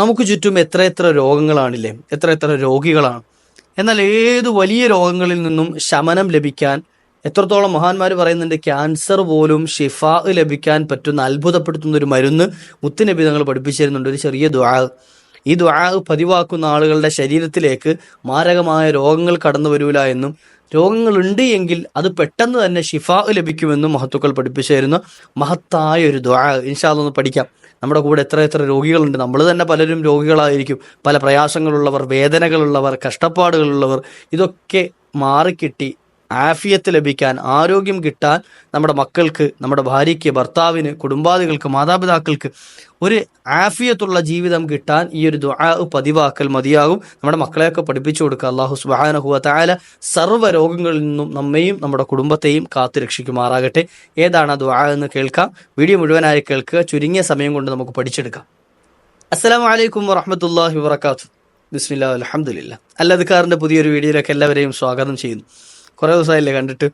നമുക്ക് ചുറ്റും എത്ര രോഗങ്ങളാണില്ലേ, എത്ര രോഗികളാണ്. എന്നാൽ ഏത് വലിയ രോഗങ്ങളിൽ നിന്നും ശമനം ലഭിക്കാൻ എത്രത്തോളം മഹാന്മാർ പറയുന്നുണ്ട്. ക്യാൻസർ പോലും ഷിഫാ ലഭിക്കാൻ പറ്റുന്ന അത്ഭുതപ്പെടുത്തുന്ന ഒരു മരുന്ന് മുത്തുനബി തങ്ങൾ പഠിപ്പിച്ചു തരുന്നുണ്ട്. ഒരു ചെറിയ ദുആ. ഈ ദുആ പതിവാക്കുന്ന ആളുകളുടെ ശരീരത്തിലേക്ക് മാരകമായ രോഗങ്ങൾ കടന്നു വരൂല എന്നും, രോഗങ്ങളുണ്ട് എങ്കിൽ അത് പെട്ടെന്ന് തന്നെ ഷിഫാ ലഭിക്കുമെന്നും മഹത്തുക്കൾ പഠിപ്പിച്ചു തരുന്ന മഹത്തായ ഒരു ദുആ ഇൻഷാ അല്ലാഹ് ഒന്ന് പഠിക്കാം. നമ്മുടെ കൂടെ എത്ര രോഗികളുണ്ട്. നമ്മൾ തന്നെ പലരും രോഗികളായിരിക്കും. പല പ്രയാസങ്ങളുള്ളവർ, വേദനകളുള്ളവർ, കഷ്ടപ്പാടുകളുള്ളവർ. ഇതൊക്കെ മാറിക്കിട്ടി ആഫിയത്ത് ലഭിക്കാൻ, ആരോഗ്യം കിട്ടാൻ, നമ്മുടെ മക്കൾക്ക്, നമ്മുടെ ഭാര്യയ്ക്ക്, ഭർത്താവിന്, കുടുംബാദികൾക്ക്, മാതാപിതാക്കൾക്ക് ഒരു ആഫിയത്തുള്ള ജീവിതം കിട്ടാൻ ഈ ഒരു ദുആ പതിവാക്കൽ മതിയാകും. നമ്മുടെ മക്കളെയൊക്കെ പഠിപ്പിച്ചു കൊടുക്കുക. അല്ലാഹു സുബ്ഹാനഹു വ തആല സർവ്വ രോഗങ്ങളിൽ നിന്നും നമ്മയും നമ്മുടെ കുടുംബത്തെയും കാത്തു രക്ഷിക്കുമാറാകട്ടെ. ഏതാണ് ആ ദുആ എന്ന് കേൾക്കാം. വീഡിയോ മുഴുവനായി കേൾക്കുക. ചുരുങ്ങിയ സമയം കൊണ്ട് നമുക്ക് പഠിച്ചെടുക്കാം. അസ്സലാമു അലൈക്കും വറഹ്മത്തുള്ളാഹി വബറകാതുഹു. ബിസ്മില്ലാഹി അൽഹംദുലില്ലാഹ്. അൽ-അദ്കാറിന്റെ പുതിയൊരു വീഡിയോയിലേക്ക് എല്ലാവരെയും സ്വാഗതം ചെയ്യുന്നു. കുറേ ദിവസമായില്ലേ കണ്ടിട്ട്.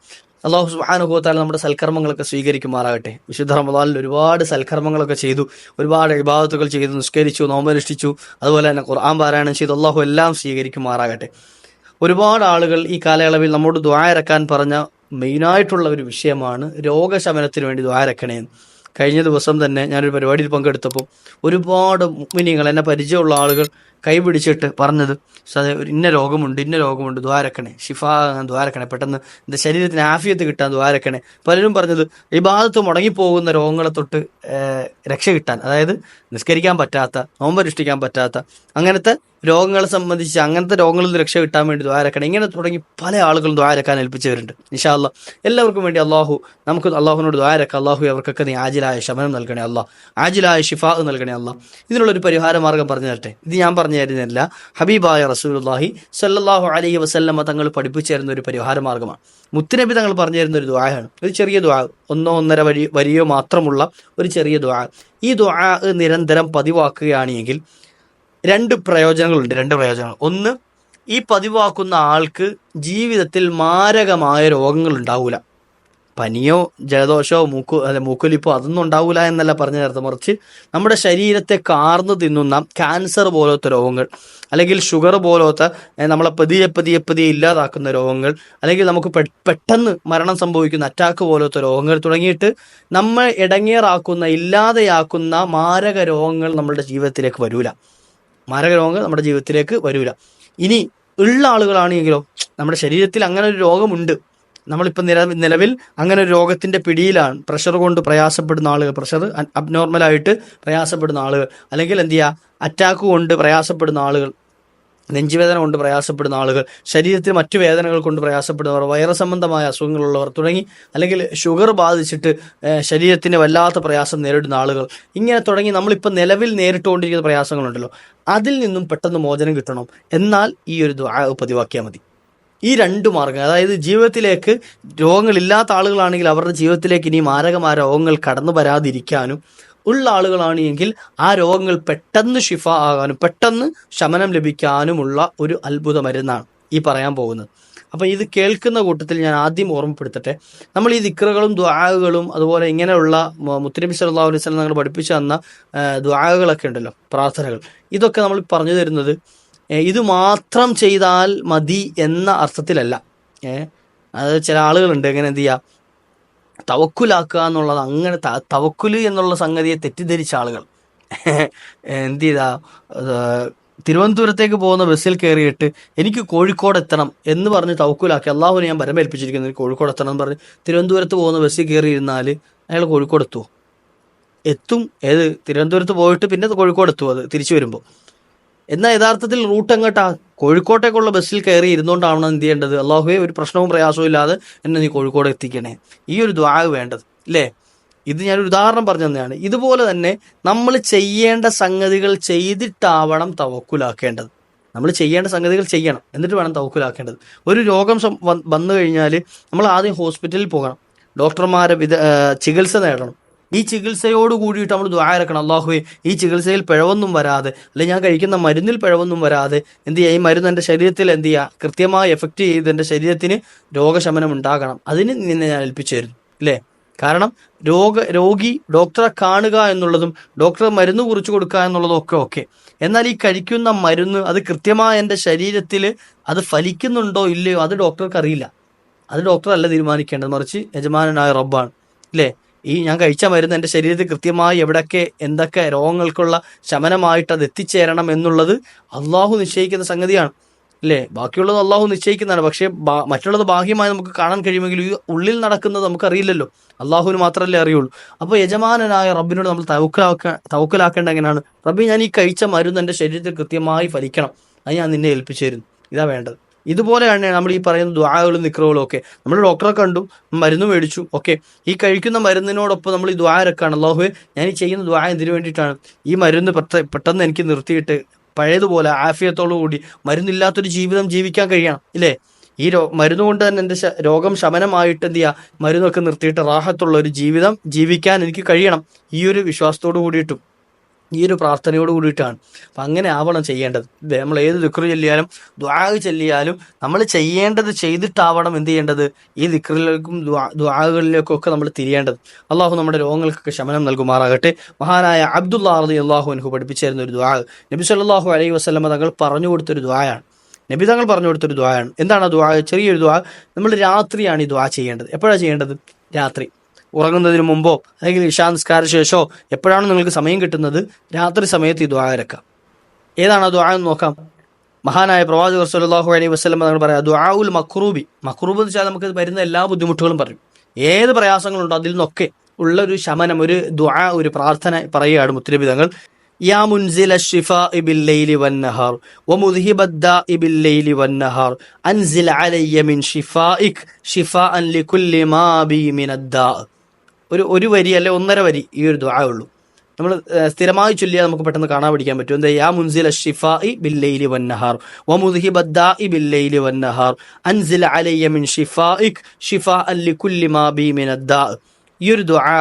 അല്ലാഹു സുബ്ഹാനഹു വ തആല നമ്മുടെ സൽക്കർമ്മങ്ങളൊക്കെ സ്വീകരിക്കുമാറാകട്ടെ. വിശുദ്ധ റമദാനിൽ ഒരുപാട് സൽക്കർമ്മങ്ങളൊക്കെ ചെയ്തു, ഒരുപാട് ഇബാദത്തുകൾ ചെയ്തു, നിസ്കരിച്ചു, നോമ്പനുഷ്ഠിച്ചു, അതുപോലെ തന്നെ ഖുർആൻ പാരായണം ചെയ്തു. അല്ലാഹു എല്ലാം സ്വീകരിക്കുമാറാകട്ടെ. ഒരുപാട് ആളുകൾ ഈ കാലയളവിൽ നമ്മോട് ദുആ ഇറക്കാൻ പറഞ്ഞ മെയിനായിട്ടുള്ള ഒരു വിഷയമാണ് രോഗശമനത്തിന് വേണ്ടി ദുആ ഇറക്കണേന്ന്. കഴിഞ്ഞ ദിവസം തന്നെ ഞാനൊരു പരിപാടിയിൽ പങ്കെടുത്തപ്പോൾ ഒരുപാട് മുഅ്മിനീങ്ങൾ, എന്നെ പരിചയമുള്ള ആളുകൾ കൈപിടിച്ചിട്ട് പറഞ്ഞത്, ഇന്ന രോഗമുണ്ട്, ദ്വാരക്കണേ, ഷിഫ ദ്വാരക്കണേ, പെട്ടെന്ന് എൻ്റെ ശരീരത്തിന് ആഫിയത്ത് കിട്ടാൻ ദ്വാരക്കണേ. പലരും പറഞ്ഞത് ഇബാദത്ത് മുടങ്ങിപ്പോകുന്ന രോഗങ്ങളെ തൊട്ട് രക്ഷ കിട്ടാൻ, അതായത് നിസ്കരിക്കാൻ പറ്റാത്ത, നോമ്പനുഷ്ഠിക്കാൻ പറ്റാത്ത അങ്ങനത്തെ രോഗങ്ങളെ സംബന്ധിച്ച്, അങ്ങനത്തെ രോഗങ്ങളിൽ നിന്ന് രക്ഷ കിട്ടാൻ വേണ്ടി ദ്വാരക്കണം. ഇങ്ങനെ തുടങ്ങി പല ആളുകളും ദ്വാരക്കാൻ ഏൽപ്പിച്ചവരുണ്ട്. ഇൻഷാ അല്ലാഹ് എല്ലാവർക്കും വേണ്ടി നമുക്ക് അള്ളാഹുവിനോട് ദ്വാരക്കാം. അള്ളാഹു അവർക്കൊക്കെ നീ ആജിലായ ശമനം നൽകണേ അല്ലാഹ്, ആജിലായ ഷിഫാ നൽകണേ അല്ലാഹ്. ഇതിനുള്ളൊരു പരിഹാര മാർഗ്ഗം പറഞ്ഞു തരട്ടെ. ഇത് ഞാൻ പറഞ്ഞു തരുന്നില്ല, ഹബീബായ റസൂലുള്ളാഹി സ്വല്ലല്ലാഹു അലൈഹി വസല്ലമ തങ്ങൾ പഠിപ്പിച്ചു തരുന്ന ഒരു പരിഹാര മാർഗ്ഗമാണ്. മുത്തുനബി തങ്ങൾ പറഞ്ഞു തരുന്ന ഒരു ദുആയാണ്. ഒരു ചെറിയ ദുആ, 1-1.5 വരിയോ മാത്രമുള്ള ഒരു ചെറിയ ദുആ. ഈ ദുആ നിരന്തരം പതിവാക്കുകയാണെങ്കിൽ രണ്ട് പ്രയോജനങ്ങൾ. ഒന്ന്, ഈ പതിവാക്കുന്ന ആൾക്ക് ജീവിതത്തിൽ മാരകമായ രോഗങ്ങൾ ഉണ്ടാവൂല. പനിയോ ജലദോഷമോ മൂക്കൊലിപ്പോ അതൊന്നും ഉണ്ടാവില്ല എന്നല്ല പറഞ്ഞു നേരത്തെ. മറിച്ച് നമ്മുടെ ശരീരത്തെ കാർന്നു തിന്നുന്ന ക്യാൻസർ പോലത്തെ രോഗങ്ങൾ, അല്ലെങ്കിൽ ഷുഗർ പോലത്തെ നമ്മളെ പതിയെ ഇല്ലാതാക്കുന്ന രോഗങ്ങൾ, അല്ലെങ്കിൽ നമുക്ക് പെട്ടെന്ന് മരണം സംഭവിക്കുന്ന അറ്റാക്ക് പോലത്തെ രോഗങ്ങൾ തുടങ്ങിയിട്ട് നമ്മൾ ഇടങ്ങേറാക്കുന്ന, ഇല്ലാതെയാക്കുന്ന മാരക രോഗങ്ങൾ നമ്മുടെ ജീവിതത്തിലേക്ക് വരൂല. ഇനി ഉള്ള ആളുകളാണെങ്കിലോ, നമ്മുടെ ശരീരത്തിൽ അങ്ങനെ ഒരു രോഗമുണ്ട്, നമ്മളിപ്പോൾ നിലവിൽ അങ്ങനെ ഒരു രോഗത്തിൻ്റെ പിടിയിലാണ്, പ്രഷർ കൊണ്ട് പ്രയാസപ്പെടുന്ന ആളുകൾ, പ്രഷർ അബ്നോർമലായിട്ട് പ്രയാസപ്പെടുന്ന ആളുകൾ, അല്ലെങ്കിൽ അറ്റാക്ക് കൊണ്ട് പ്രയാസപ്പെടുന്ന ആളുകൾ, നെഞ്ചുവേദന കൊണ്ട് പ്രയാസപ്പെടുന്ന ആളുകൾ, ശരീരത്തിൽ മറ്റു വേദനകൾ കൊണ്ട് പ്രയാസപ്പെടുന്നവർ, വൈറസ് സംബന്ധമായ അസുഖങ്ങളുള്ളവർ തുടങ്ങി, അല്ലെങ്കിൽ ഷുഗർ ബാധിച്ചിട്ട് ശരീരത്തിന് വല്ലാത്ത പ്രയാസം നേരിടുന്ന ആളുകൾ, ഇങ്ങനെ തുടങ്ങി നമ്മളിപ്പോൾ നിലവിൽ നേരിട്ടുകൊണ്ടിരിക്കുന്ന പ്രയാസങ്ങളുണ്ടല്ലോ, അതിൽ നിന്നും പെട്ടെന്ന് മോചനം കിട്ടണം. എന്നാൽ ഈ ഒരു ദുആ പതിവാക്കിയാൽ മതി. ഈ രണ്ട് മാർഗ്ഗം, അതായത് ജീവിതത്തിലേക്ക് രോഗങ്ങളില്ലാത്ത ആളുകളാണെങ്കിൽ അവരുടെ ജീവിതത്തിലേക്ക് ഇനി മാരകമായ രോഗങ്ങൾ കടന്നു വരാതിരിക്കാനും, ഉള്ള ആളുകളാണ് എങ്കിൽ ആ രോഗങ്ങൾ പെട്ടെന്ന് ഷിഫ ആകാനും പെട്ടെന്ന് ശമനം ലഭിക്കാനുമുള്ള ഒരു അത്ഭുത മരുന്നാണ് ഈ പറയാൻ പോകുന്നത്. അപ്പം ഇത് കേൾക്കുന്ന കൂട്ടത്തിൽ ഞാൻ ആദ്യം ഓർമ്മപ്പെടുത്തട്ടെ, നമ്മൾ ഈ ദിക്റുകളും ദുആകളും അതുപോലെ ഇങ്ങനെയുള്ള മുത്തുനബി സല്ലല്ലാഹു അലൈഹി വസല്ലം നമ്മൾ പഠിപ്പിച്ചു തന്ന ദുആകളൊക്കെ ഉണ്ടല്ലോ, പ്രാർത്ഥനകൾ, ഇതൊക്കെ നമ്മൾ പറഞ്ഞു തരുന്നത് ഇത് മാത്രം ചെയ്താൽ മതി എന്ന അർത്ഥത്തിലല്ല. അത് ചില ആളുകളുണ്ട് എങ്ങനെ തവക്കുലാക്കുക എന്നുള്ളത്, അങ്ങനെ തവക്കുല് എന്നുള്ള സംഗതിയെ തെറ്റിദ്ധരിച്ച ആളുകൾ തിരുവനന്തപുരത്തേക്ക് പോകുന്ന ബസ്സിൽ കയറിയിട്ട് എനിക്ക് കോഴിക്കോട് എത്തണം എന്ന് പറഞ്ഞ് തവക്കുലാക്കി, അള്ളാഹുവിനെ ഞാൻ ബരമേൽപ്പിച്ചിരിക്കുന്നത് കോഴിക്കോട് എത്തണം എന്ന് പറഞ്ഞ് തിരുവനന്തപുരത്ത് പോകുന്ന ബസ്സിൽ കയറിയിരുന്നാൽ അയാൾ കോഴിക്കോട് എത്തും. തിരുവനന്തപുരത്ത് പോയിട്ട് പിന്നെ കോഴിക്കോട് എത്തും അത് തിരിച്ചു വരുമ്പോൾ. എന്നാൽ യഥാർത്ഥത്തിൽ റൂട്ട് എങ്ങോട്ടാ? കോഴിക്കോട്ടേക്കുള്ള ബസ്സിൽ കയറി ഇരുന്നുകൊണ്ടാണ് എന്ത് ചെയ്യേണ്ടത്? അള്ളാഹുവേ, ഒരു പ്രശ്നവും പ്രയാസവും ഇല്ലാതെ എന്നെ നീ കോഴിക്കോട് എത്തിക്കണേ. ഈ ഒരു ദുആ വേണ്ടത് അല്ലേ? ഇത് ഞാനൊരു ഉദാഹരണം പറഞ്ഞു തന്നെയാണ്. ഇതുപോലെ തന്നെ നമ്മൾ ചെയ്യേണ്ട സംഗതികൾ ചെയ്തിട്ടാവണം തവക്കുലാക്കേണ്ടത്. നമ്മൾ ചെയ്യേണ്ട സംഗതികൾ ചെയ്യണം, എന്നിട്ട് വേണം തവക്കുലാക്കേണ്ടത്. ഒരു രോഗം വന്നു കഴിഞ്ഞാൽ നമ്മൾ ആദ്യം ഹോസ്പിറ്റലിൽ പോകണം, ഡോക്ടർമാരെ ചികിത്സ നേടണം. ഈ ചികിത്സയോട് കൂടിയിട്ട് നമ്മൾ ദുആ ഇറക്കണം. അല്ലാഹുവേ, ഈ ചികിത്സയിൽ പിഴവൊന്നും വരാതെ, അല്ലെങ്കിൽ ഞാൻ കഴിക്കുന്ന മരുന്നിൽ പിഴവൊന്നും വരാതെ ഈ മരുന്ന് എൻ്റെ ശരീരത്തിൽ കൃത്യമായി എഫക്റ്റ് ചെയ്ത് എൻ്റെ ശരീരത്തിന് രോഗശമനം ഉണ്ടാകണം. അതിന് നിന്നെ ഞാൻ ഏൽപ്പിച്ചു തരുന്നു അല്ലേ? കാരണം രോഗി ഡോക്ടറെ കാണുക എന്നുള്ളതും ഡോക്ടറെ മരുന്ന് കുറിച്ച് കൊടുക്കുക എന്നുള്ളതും ഒക്കെ ഓക്കെ. എന്നാൽ ഈ കഴിക്കുന്ന മരുന്ന് അത് കൃത്യമായി എൻ്റെ ശരീരത്തിൽ അത് ഫലിക്കുന്നുണ്ടോ ഇല്ലയോ അത് ഡോക്ടർക്ക് അറിയില്ല. അത് ഡോക്ടറല്ല തീരുമാനിക്കേണ്ടത്, മറിച്ച് യജമാനനായ റബ്ബാണ്. ഇല്ലേ? ഈ ഞാൻ കഴിച്ച മരുന്ന് എൻ്റെ ശരീരത്തിൽ കൃത്യമായി എവിടെയൊക്കെ എന്തൊക്കെ രോഗങ്ങൾക്കുള്ള ശമനമായിട്ട് അത് എത്തിച്ചേരണം എന്നുള്ളത് അള്ളാഹു നിശ്ചയിക്കുന്ന സംഗതിയാണ്. അല്ലേ? ബാക്കിയുള്ളത് അള്ളാഹു നിശ്ചയിക്കുന്നതാണ്. പക്ഷേ മറ്റുള്ളത് ബാഹ്യമായി നമുക്ക് കാണാൻ കഴിയുമെങ്കിൽ ഈ ഉള്ളിൽ നടക്കുന്നത് നമുക്കറിയില്ലല്ലോ, അള്ളാഹുവിന് മാത്രമല്ലേ അറിയുള്ളൂ. അപ്പോൾ യജമാനനായ റബ്ബിനോട് നമ്മൾ തവക്കലാക്കേണ്ട എങ്ങനെയാണ്? റബ്ബി, ഞാൻ ഈ കഴിച്ച മരുന്ന് എൻ്റെ ശരീരത്തിൽ കൃത്യമായി ഫലിക്കണം, അത് ഞാൻ നിന്നെ ഏൽപ്പിച്ചു തരുന്നു, ഇതാ വേണ്ടത്. ഇതുപോലെയാണ് നമ്മൾ ഈ പറയുന്ന ദുആകളും ദിക്റുകളും ഒക്കെ. നമ്മൾ ഡോക്ടറെ കണ്ടു, മരുന്ന് മേടിച്ചു, ഓക്കെ. ഈ കഴിക്കുന്ന മരുന്നിനോടൊപ്പം നമ്മൾ ഈ ദുആ ഇറക്കാണ്. അല്ലാഹുവേ, ഞാൻ ഈ ചെയ്യുന്ന ദുആ എന്തിനു വേണ്ടിയിട്ടാണ്? ഈ മരുന്ന് പെട്ടെന്ന് എനിക്ക് നിർത്തിയിട്ട് പഴയതുപോലെ ആഫിയത്തോടു കൂടി മരുന്നില്ലാത്തൊരു ജീവിതം ജീവിക്കാൻ കഴിയണം, ഇല്ലേ? ഈ മരുന്ന് കൊണ്ട് തന്നെ എൻ്റെ രോഗം ശമനമായിട്ട് എന്ത് ചെയ്യുക, മരുന്നൊക്കെ നിർത്തിയിട്ട് റാഹത്തുള്ള ഒരു ജീവിതം ജീവിക്കാൻ എനിക്ക് കഴിയണം. ഈ ഒരു വിശ്വാസത്തോടു കൂടിയിട്ടും ഈ ഒരു പ്രാർത്ഥനയോട് കൂടിയിട്ടാണ്. അപ്പം അങ്ങനെ ആവണം ചെയ്യേണ്ടത്. നമ്മൾ ഏത് ദിക്റ് ചൊല്ലിയാലും ദുആ ചൊല്ലിയാലും നമ്മൾ ചെയ്യേണ്ടത് ചെയ്തിട്ടാവണം എന്ത് ചെയ്യേണ്ടത്, ഈ ദിക്റിലേക്കും ദുആകളിലേക്കും ഒക്കെ നമ്മൾ തിരിയേണ്ടത്. അള്ളാഹു നമ്മുടെ രോഗങ്ങൾക്കൊക്കെ ശമനം നൽകുമാറാകട്ടെ. മഹാനായ അബ്ദുല്ലാഹ് റളിയല്ലാഹു അൻഹു പഠിപ്പിച്ചിരുന്ന ഒരു ദുആ നബി സല്ലല്ലാഹു അലൈഹി വസല്ലമ തങ്ങൾ പറഞ്ഞു കൊടുത്തൊരു ദുആയാണ്. നബി തങ്ങൾ പറഞ്ഞു കൊടുത്തൊരു ദുആയാണ്. എന്താണ് ആ ദുആ? ചെറിയൊരു ദുആ. നമ്മൾ രാത്രിയാണ് ഈ ദുആ ചെയ്യേണ്ടത്. എപ്പോഴാണ് ചെയ്യേണ്ടത്? രാത്രി ഉറങ്ങുന്നതിന് മുമ്പോ അല്ലെങ്കിൽ ഇശാ നിസ്കാര ശേഷമോ എപ്പോഴാണ് നിങ്ങൾക്ക് സമയം കിട്ടുന്നത്, രാത്രി സമയത്ത് ഈ ദുആ ഇറക്കാം. ഏതാണ് ആ ദുആ എന്ന് നോക്കാം. മഹാനായ പ്രവാചകർ സ്വല്ലല്ലാഹു അലൈഹി വസല്ലം തങ്ങൾ പറയാം, ദുആഉൽ മക്റൂബി. മക്റൂബ് എന്ന് വെച്ചാൽ നമുക്ക് വരുന്ന എല്ലാ ബുദ്ധിമുട്ടുകളും പറയും, ഏത് പ്രയാസങ്ങളുണ്ടോ അതിൽ നിന്നൊക്കെ ഉള്ളൊരു ശമനം, ഒരു ദുആ, ഒരു പ്രാർത്ഥന പറയുകയാണ് മുത്തുനബി തങ്ങൾ. യാ മുൻസില ശിഫാഇ ബില്ലൈലി വന്നഹാർ വമുദ്ഹിബദ്ദാഇ ബില്ലൈലി വന്നഹാർ അൻസിൽ അലയ്യ മിൻ ശിഫാഇക് ശിഫാഅൻ ലികുല്ലി മാ ബി മിനദ്ദാ. ഒരു വരി അല്ലെ 1.5 വരി ഈ ഒരു ദുആ ഉള്ളൂ. നമ്മൾ സ്ഥിരമായി ചൊല്ലിയാൽ നമുക്ക് പെട്ടെന്ന് കാണാൻ പഠിക്കാൻ പറ്റും. എന്താ? യാ മുൻസില ശിഫാഇ ബില്ലൈലി വന്നഹാർ വമുദ്ഹിബദ്ദാഇ ബില്ലൈലി വന്നഹാർ അൻസിൽ അലയ്യ മിൻ ശിഫാഇക് ശിഫാഅൻ ലികുല്ലി മാ ബി മിനദ്ദാ. ഈ ഒരു ദുആ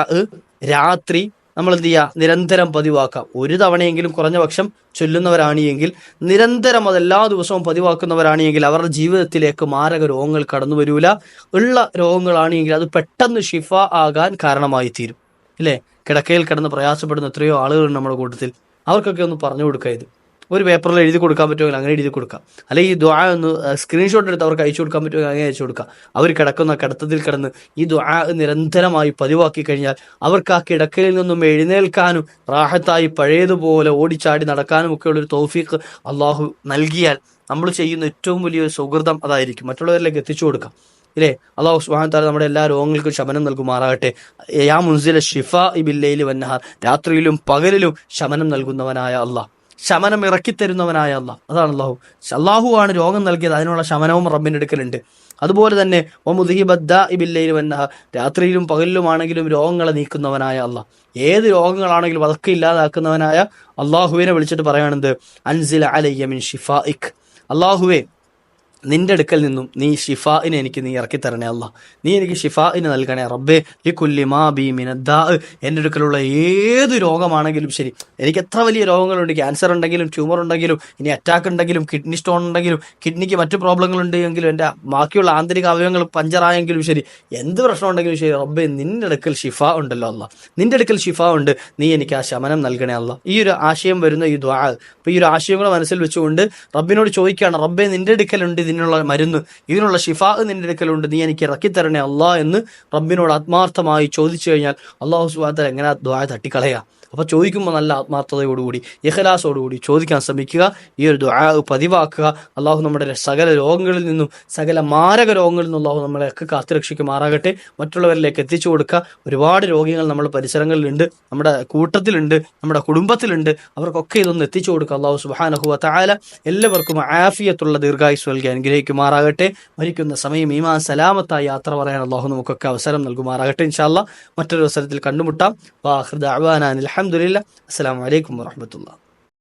രാത്രി നമ്മൾ എന്ത് ചെയ്യുക, നിരന്തരം പതിവാക്കാം. ഒരു തവണയെങ്കിലും കുറഞ്ഞ പക്ഷം ചൊല്ലുന്നവരാണെങ്കിൽ, നിരന്തരം അതെല്ലാ ദിവസവും പതിവാക്കുന്നവരാണെങ്കിൽ അവരുടെ ജീവിതത്തിലേക്ക് മാരക രോഗങ്ങൾ കടന്നു വരൂല. ഉള്ള രോഗങ്ങളാണെങ്കിൽ അത് പെട്ടെന്ന് ഷിഫ ആകാൻ കാരണമായി തീരും, ഇല്ലേ? കിടക്കയിൽ കിടന്ന് പ്രയാസപ്പെടുന്ന എത്രയോ ആളുകളുണ്ട് നമ്മുടെ കൂട്ടത്തിൽ. അവർക്കൊക്കെ ഒന്ന് പറഞ്ഞു കൊടുക്കുക. ഇത് ഒരു പേപ്പറിൽ എഴുതി കൊടുക്കാൻ പറ്റുമെങ്കിൽ അങ്ങനെ എഴുതി കൊടുക്കാം. അല്ലെങ്കിൽ ഈ ദുആ ഒന്ന് സ്ക്രീൻഷോട്ട് എടുത്ത് അവർക്ക് അയച്ചു കൊടുക്കാൻ പറ്റുമെങ്കിൽ അങ്ങനെ അയച്ചു കൊടുക്കാം. അവർ കിടക്കുന്ന കിടത്തത്തിൽ കിടന്ന് ഈ ദുആ നിരന്തരമായി പതിവാക്കി കഴിഞ്ഞാൽ അവർക്ക് ആ കിടക്കയിൽ നിന്നും എഴുന്നേൽക്കാനും റാഹത്തായി പഴയതുപോലെ ഓടിച്ചാടി നടക്കാനും ഒക്കെയുള്ളൊരു തൗഫീഖ് അള്ളാഹു നൽകിയാൽ നമ്മൾ ചെയ്യുന്ന ഏറ്റവും വലിയൊരു സുഹൃതം അതായിരിക്കും. മറ്റുള്ളവരിലേക്ക് എത്തിച്ചു കൊടുക്കാം, ഇല്ലേ? അള്ളാഹു സുബ്ഹാനഹു വ തആല നമ്മുടെ എല്ലാ രോഗങ്ങൾക്കും ശമനം നൽകുമാറാകട്ടെ. യാ മുൻസില ശിഫാഇ ബില്ലൈലി വന്നഹാർ, രാത്രിയിലും പകലിലും ശമനം നൽകുന്നവനായ അള്ളാഹ്, ശമനം ഇറക്കിത്തരുന്നവനായ അള്ളാഹ്, അതാണ് അള്ളാഹു. അള്ളാഹുവാണ് രോഗം നൽകിയത്, അതിനുള്ള ശമനവും റബ്ബിൻ്റെ അടുക്കലുണ്ട്. അതുപോലെ തന്നെ വമുദ്ഹിബദ്ദാഇ ബില്ലൈലി വന്നഹാർ, രാത്രിയിലും പകലിലുമാണെങ്കിലും രോഗങ്ങളെ നീക്കുന്നവനായ അള്ളാഹ്, ഏത് രോഗങ്ങളാണെങ്കിലും അതൊക്കെ ഇല്ലാതാക്കുന്നവനായ അള്ളാഹുവിനെ വിളിച്ചിട്ട് പറയുന്നത് അൻസില അലയ്യ മിൻ ശിഫാഇക്. അള്ളാഹുവേ, നിന്റെ അടുക്കൽ നിന്നും നീ ഷിഫാഇനെ എനിക്ക് നീ ഇറക്കി തരണേ അല്ലാ, നീ എനിക്ക് ഷിഫാഇനെ നൽകണേ റബ്ബേ. ലികുല്ലി മാ ബി മിനദ്ദാ, എൻ്റെ അടുക്കലുള്ള ഏത് രോഗമാണെങ്കിലും ശരി, എനിക്ക് എത്ര വലിയ രോഗങ്ങളുണ്ട്, ക്യാൻസർ ഉണ്ടെങ്കിലും ട്യൂമർ ഉണ്ടെങ്കിലും ഇനി അറ്റാക്ക് ഉണ്ടെങ്കിലും കിഡ്നി സ്റ്റോൺ ഉണ്ടെങ്കിലും കിഡ്നിക്ക് മറ്റു പ്രോബ്ലങ്ങൾ ഉണ്ടെങ്കിലും എൻ്റെ ബാക്കിയുള്ള ആന്തരിക അവയവങ്ങൾ പഞ്ചറായെങ്കിലും ശരി, എന്ത് പ്രശ്നം ഉണ്ടെങ്കിലും ശരി, റബ്ബേ നിന്റെ അടുക്കൽ ഷിഫ ഉണ്ടല്ലോ അല്ലാ, നിന്റെ അടുക്കൽ ഷിഫ ഉണ്ട്, നീ എനിക്ക് ആ ശമനം നൽകണേ അല്ലാ. ഈ ഒരു ആശയം വരുന്ന ഈ ദുആ, അപ്പോൾ ഈ ഒരു ആശയങ്ങൾ മനസ്സിൽ വെച്ചുകൊണ്ട് റബ്ബിനോട് ചോദിക്കുകയാണ്, റബ്ബേ നിന്റെ അടുക്കലുണ്ട് ഇതിനുള്ള മരുന്ന്, ഇതിനുള്ള ഷിഫാ നിന്റെ അടുക്കലുണ്ട്, നീ എനിക്ക് ഇറക്കി തരണേ അല്ലാ എന്ന് റബ്ബിനോട് ആത്മാർത്ഥമായി ചോദിച്ചു കഴിഞ്ഞാൽ അള്ളാഹു സുബ്ഹാനഹു വ തആല എങ്ങനെ ദുആ തട്ടിക്കളയുക? അപ്പോൾ ചോദിക്കുമ്പോൾ നല്ല ആത്മാർത്ഥതയോടുകൂടി ഇഖ്ലാസോടുകൂടി ചോദിക്കാൻ ശ്രമിക്കുക. ഈ ഒരു ദുആ പതിവാക്കുക. അള്ളാഹു നമ്മുടെ സകല രോഗങ്ങളിൽ നിന്നും സകല മാരക രോഗങ്ങളിൽ നിന്നും അള്ളാഹു നമ്മളെയൊക്കെ കാത്തുരക്ഷിക്കുമാറാകട്ടെ. മറ്റുള്ളവരിലേക്ക് എത്തിച്ചു കൊടുക്കുക. ഒരുപാട് രോഗികൾ നമ്മുടെ പരിസരങ്ങളിലുണ്ട്, നമ്മുടെ കൂട്ടത്തിലുണ്ട്, നമ്മുടെ കുടുംബത്തിലുണ്ട്. അവർക്കൊക്കെ ഇതൊന്ന് എത്തിച്ചു കൊടുക്കുക. അള്ളാഹു സുബ്ഹാനഹു വ തആല എല്ലാവർക്കും ആഫിയത്തുള്ള ദീർഘായുസ്സ് നൽകി അനുഗ്രഹിക്കുമാറാകട്ടെ. മരിക്കുന്ന സമയം ഈമാൻ സലാമത്തായി യാത്ര പറയാൻ അള്ളാഹു നമുക്കൊക്കെ അവസരം നൽകുമാറാകട്ടെ. ഇൻഷാ അല്ലാഹ് മറ്റൊരു അവസരത്തിൽ കണ്ടുമുട്ടാം. വാഖിർ ദഅവാനാ അൽഹംദുലില്ലാഹ്. അസ്സലാമു അലൈക്കും വറഹ്മത്തുള്ളാഹി.